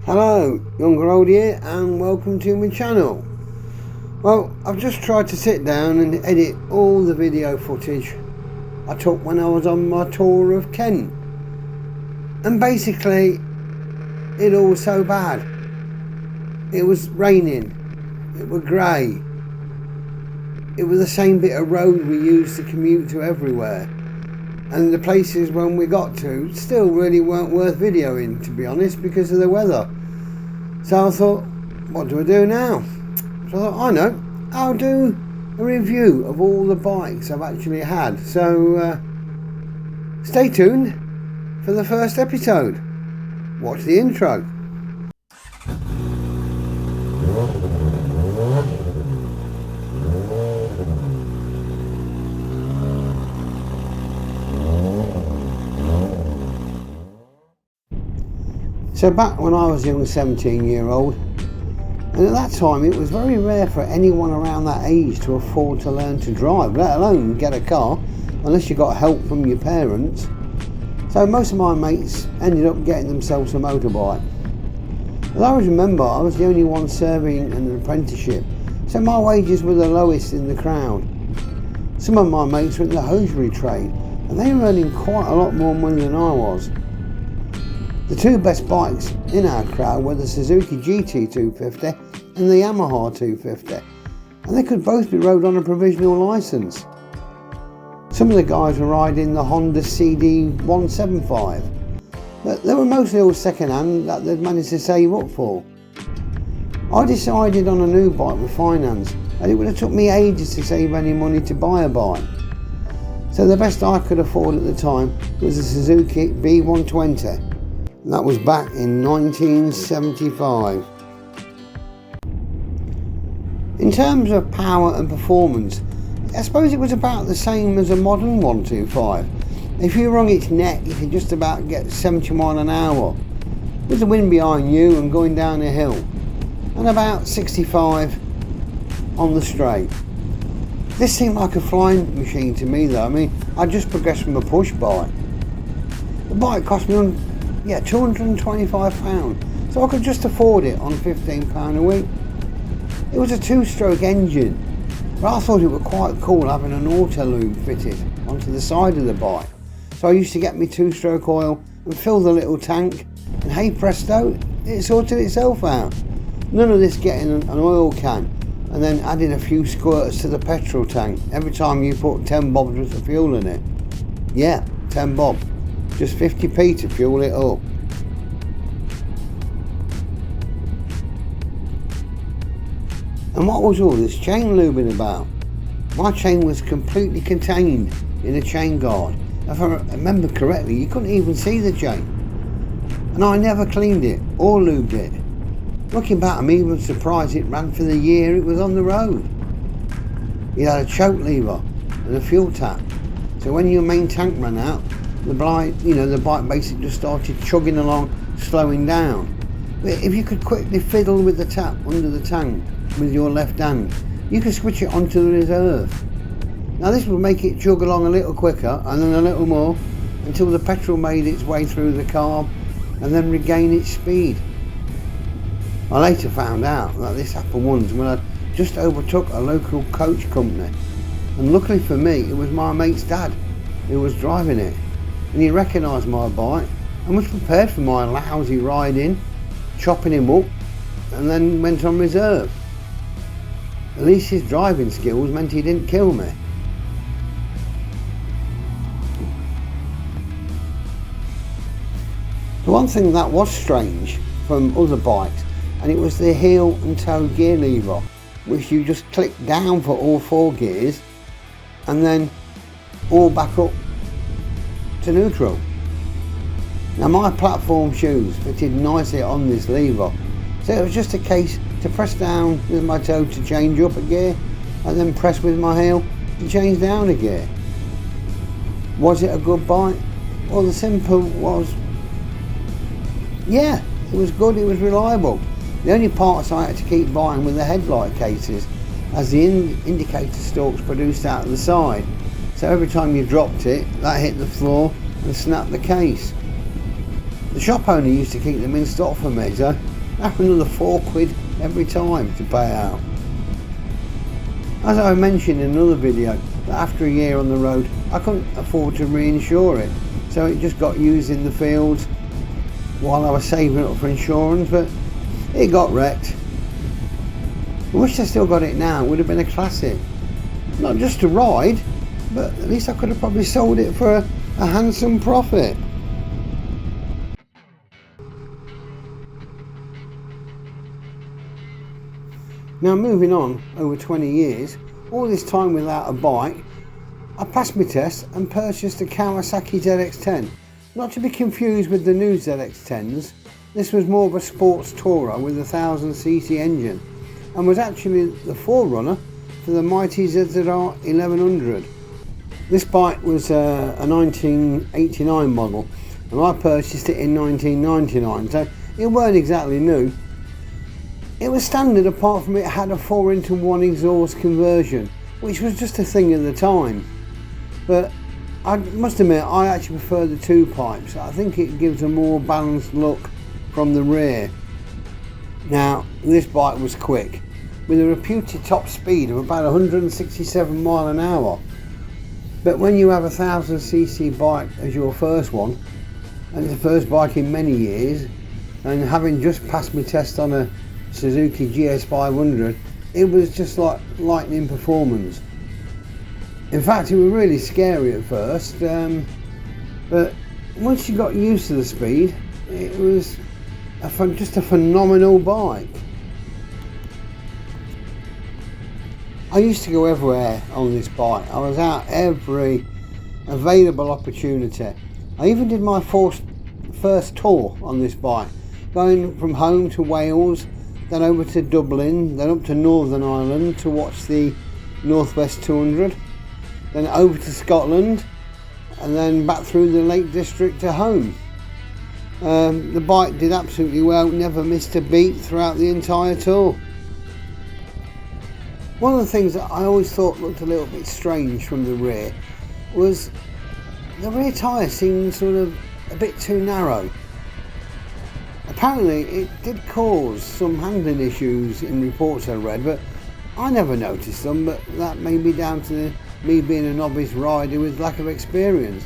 Hello, Younger Old here, and welcome to my channel. Well, I've just tried to sit down and edit all the video footage I took when I was on my tour of Kent, and basically it all was so bad. It was raining, it was grey, it was the same bit of road we used to commute to everywhere, and the places when we got to still really weren't worth videoing, to be honest, because of the weather. So I thought, what do I do now? So I thought, I know, I'll do a review of all the bikes I've actually had. So stay tuned for the first episode. Watch the intro. So back when I was a young 17-year-old, and at that time it was very rare for anyone around that age to afford to learn to drive, let alone get a car, unless you got help from your parents. So most of my mates ended up getting themselves a motorbike. As I always remember, I was the only one serving an apprenticeship, so my wages were the lowest in the crowd. Some of my mates were in the hosiery trade, and they were earning quite a lot more money than I was. The two best bikes in our crowd were the Suzuki GT250 and the Yamaha 250, and they could both be rode on a provisional licence. Some of the guys were riding the Honda CD175, but they were mostly all second hand that they'd managed to save up for. I decided on a new bike with finance, and it would have took me ages to save any money to buy a bike. So the best I could afford at the time was a Suzuki B120. And that was back in 1975. In terms of power and performance, I suppose it was about the same as a modern 125. If you wrung its neck, you could just about get 70 miles an hour with the wind behind you and going down a hill, and about 65 on the straight. This seemed like a flying machine to me though. I mean, I just progressed from a push bike. The bike cost me £225, so I could just afford it on £15 a week. It was a two-stroke engine, but I thought it was quite cool having an auto lube fitted onto the side of the bike. So I used to get me two-stroke oil and fill the little tank, and hey presto, it sorted itself out. None of this getting an oil can and then adding a few squirts to the petrol tank every time you put 10 bobs worth of fuel in it. Yeah, 10 bob. Just 50p to fuel it up. And what was all this chain lubing about? My chain was completely contained in a chain guard. If I remember correctly, you couldn't even see the chain. And I never cleaned it or lubed it. Looking back, I'm even surprised it ran for the year it was on the road. It had a choke lever and a fuel tap, so when your main tank ran out, the bike basically just started chugging along, slowing down. But if you could quickly fiddle with the tap under the tank with your left hand, you could switch it onto the reserve. Now this would make it chug along a little quicker and then a little more until the petrol made its way through the carb and then regain its speed. I later found out that this happened once when I just overtook a local coach company, and luckily for me it was my mate's dad who was driving it. And he recognised my bike and was prepared for my lousy ride in, chopping him up, and then went on reserve. At least his driving skills meant he didn't kill me. The one thing that was strange from other bikes, and it was the heel and toe gear lever, which you just click down for all 4 gears and then all back up to neutral. Now my platform shoes fitted nicely on this lever, so it was just a case to press down with my toe to change up a gear and then press with my heel to change down a gear. Was it a good bike? Well, the simple was, yeah, it was good, it was reliable. The only parts I had to keep buying were the headlight cases, as the indicator stalks produced out of the side. So every time you dropped it, that hit the floor and snapped the case. The shop owner used to keep them in stock for me, so That's another £4 every time to pay out. As I mentioned in another video, that after a year on the road I couldn't afford to reinsure it, so it just got used in the fields while I was saving up for insurance, but it got wrecked. I wish I still got it now. It would have been a classic. Not just to ride, but at least I could have probably sold it for a handsome profit. Now moving on over 20 years, all this time without a bike, I passed my test and purchased a Kawasaki ZX10. Not to be confused with the new ZX10s, this was more of a sports tourer with a 1000cc engine and was actually the forerunner for the mighty ZZR 1100. This bike was a 1989 model and I purchased it in 1999, so it weren't exactly new. It was standard apart from it had a 4-into-1 exhaust conversion, which was just a thing at the time. But I must admit, I actually prefer the 2 pipes. I think it gives a more balanced look from the rear. Now, this bike was quick, with a reputed top speed of about 167 miles an hour. But when you have a 1000cc bike as your first one, and it's the first bike in many years, and having just passed my test on a Suzuki GS500, it was just like lightning performance. In fact, it was really scary at first, but once you got used to the speed, it was just a phenomenal bike. I used to go everywhere on this bike. I was out every available opportunity. I even did my first tour on this bike, going from home to Wales, then over to Dublin, then up to Northern Ireland to watch the Northwest 200, then over to Scotland, and then back through the Lake District to home. The bike did absolutely well, never missed a beat throughout the entire tour. One of the things that I always thought looked a little bit strange from the rear was the rear tyre seemed sort of a bit too narrow. Apparently it did cause some handling issues in reports I read, but I never noticed them, but that may be down to me being a novice rider with lack of experience.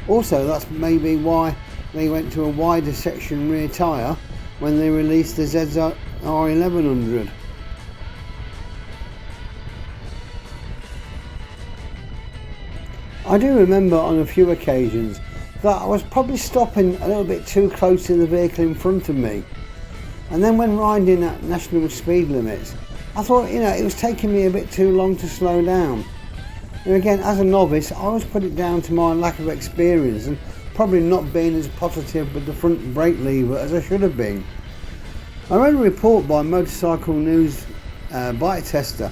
Also, that's maybe why they went to a wider section rear tyre when they released the ZZR 1100. I do remember on a few occasions that I was probably stopping a little bit too close to the vehicle in front of me, and then when riding at national speed limits, I thought, it was taking me a bit too long to slow down. And again, as a novice, I always put it down to my lack of experience and probably not being as positive with the front brake lever as I should have been. I read a report by Motorcycle News bike tester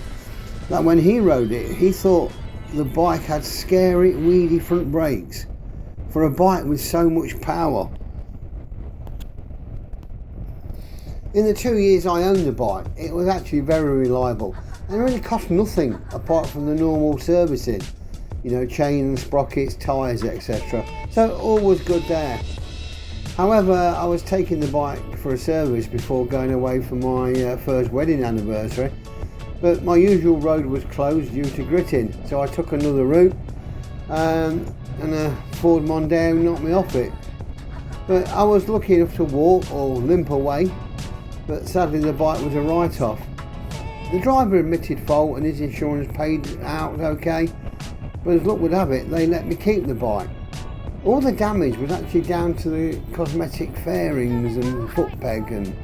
that when he rode it, he thought the bike had scary, weedy front brakes for a bike with so much power. In the 2 years I owned the bike, it was actually very reliable and it really cost nothing apart from the normal servicing, chains, sprockets, tyres, etc. So all was good there. However, I was taking the bike for a service before going away for my first wedding anniversary, but my usual road was closed due to gritting, so I took another route, and a Ford Mondeo knocked me off it. But I was lucky enough to walk or limp away, but sadly the bike was a write-off. The driver admitted fault and his insurance paid out okay, but as luck would have it, they let me keep the bike. All the damage was actually down to the cosmetic fairings and foot peg,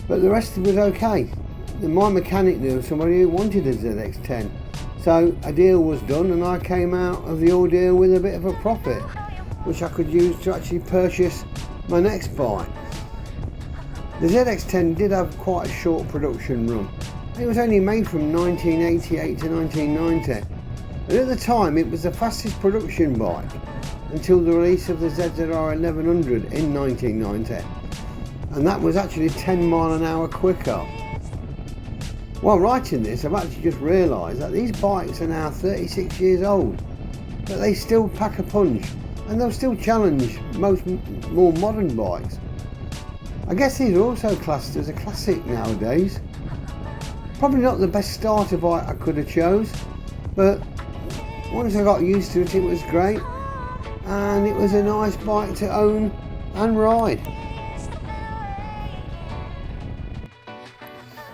but the rest was okay. My mechanic knew somebody who wanted a ZX10, so a deal was done and I came out of the ordeal with a bit of a profit, which I could use to actually purchase my next bike. The ZX10 did have quite a short production run. It was only made from 1988 to 1990, and at the time it was the fastest production bike until the release of the ZZR 1100 in 1990, and that was actually 10 miles an hour quicker. While writing this, I've actually just realised that these bikes are now 36 years old, but they still pack a punch and they'll still challenge most more modern bikes. I guess these are also classed as a classic nowadays. Probably not the best starter bike I could have chose, but once I got used to it, it was great, and it was a nice bike to own and ride.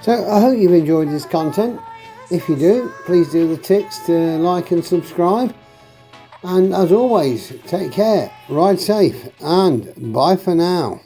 So I hope you've enjoyed this content. If you do, please do the ticks to like and subscribe. And as always, take care, ride safe, and bye for now.